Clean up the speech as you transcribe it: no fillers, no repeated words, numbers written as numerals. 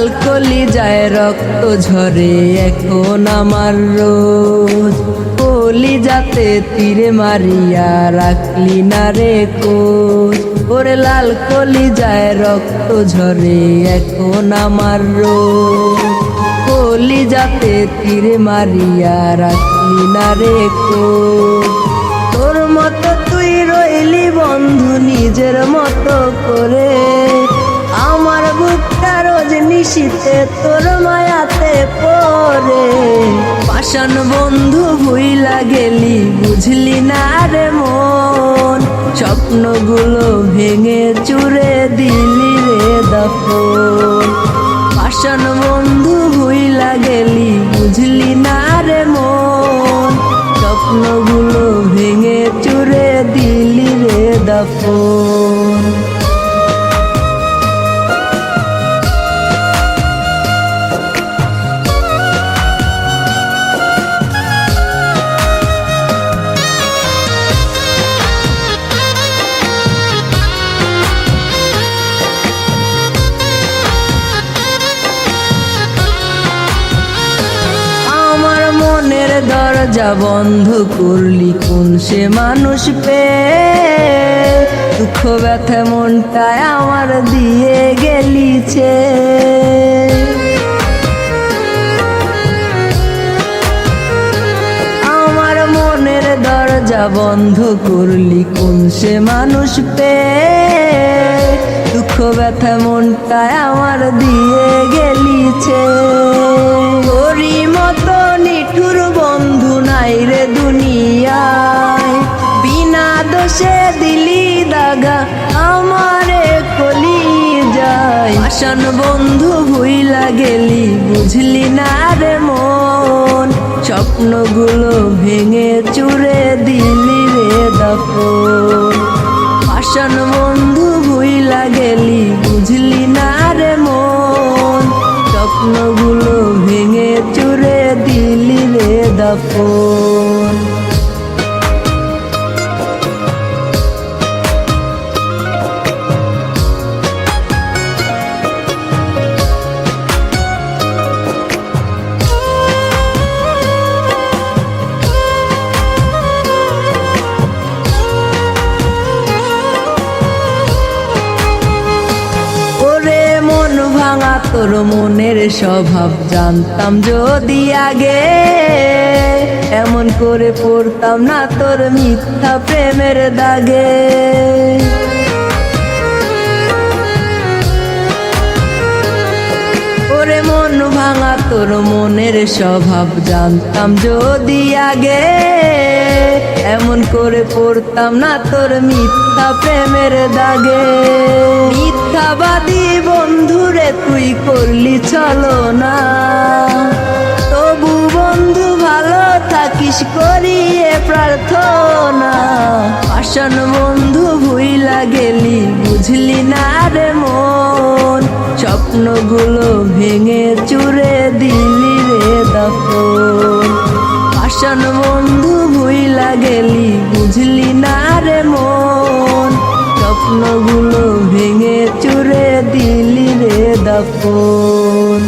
লাল কলি যায় রক্ত ঝরে এখন আমার রোজ, কলি যাতে তীরে মারিয়া রাখলি না রে কোচ। ওরে লাল কলি যায় রক্ত ঝরে এখন আমার রোজ, কলি যাতে তীরে মারিয়া রাখলি না রে কোচ। তোর মতো তুই রইলি বন্ধু নিজের মতো করে, আমার বুকটা রোজ নিশীতে তোর মায়াতে পড়ে। পাষাণ বন্ধু ভুইলা গেলি বুঝলি না রে মন, স্বপ্নগুলো ভেঙে চুরে দিলি রে দফন। পাষাণ বন্ধু ভুইলা গেলি বুঝলি না রে মন, স্বপ্নগুলো ভেঙে চুরে দিলি রে দফন। মনের দরজা বন্ধ করলি কোন সে মানুষ পেয়ে, দুঃখ ব্যথা মনটায় আমার দিয়ে গেলিছে। আমার মনের দরজা বন্ধ করলি কোন সে মানুষ পেয়ে, দুঃখ ব্যথা মনটায় আমার দিয়ে গেলিছে। তোরই মতো নিঠুর বন্ধু নাই রে দুনিয়ায়, বিনা দোষে দিলি দাগা আমারে কলি যায়। পাষাণ বন্ধু ভুইলা গেলি বুঝলি না রে মন, স্বপ্নগুলো ভেঙে চুরে দিলি রে দফন। পাষাণ বন্ধু ভুইলা গেলি বুঝলি না রে মন, স্বপ্নগুলো ভেঙে চুরে দিলি রে দফন। ভাঙা তোর মনের স্বভাব জানতাম যদি আগে, এমন করে পড়তাম না তোর মিথ্যা প্রেমের দাগে। ওরে মন ভাঙা তোর মনের স্বভাব জানতাম যদি আগে, এমন করে পড়তাম না তোর মিথ্যা প্রেমের দাগে। মিথ্যাবাদী বন্ধুরে তুই করলি চলো না, তবু বন্ধু ভালো থাকিস করিয়ে প্রার্থনা। পাষাণ বন্ধু ভুইলা গেলি বুঝলি না রে মন, স্বপ্নগুলো ভেঙে চুরে দিলি রে দফন। পাষাণ বন্ধু ভুইলা গেলি বুঝলি না রে মন, স্বপ্নগুলো ভেঙে চুরে দিলি রে দফন।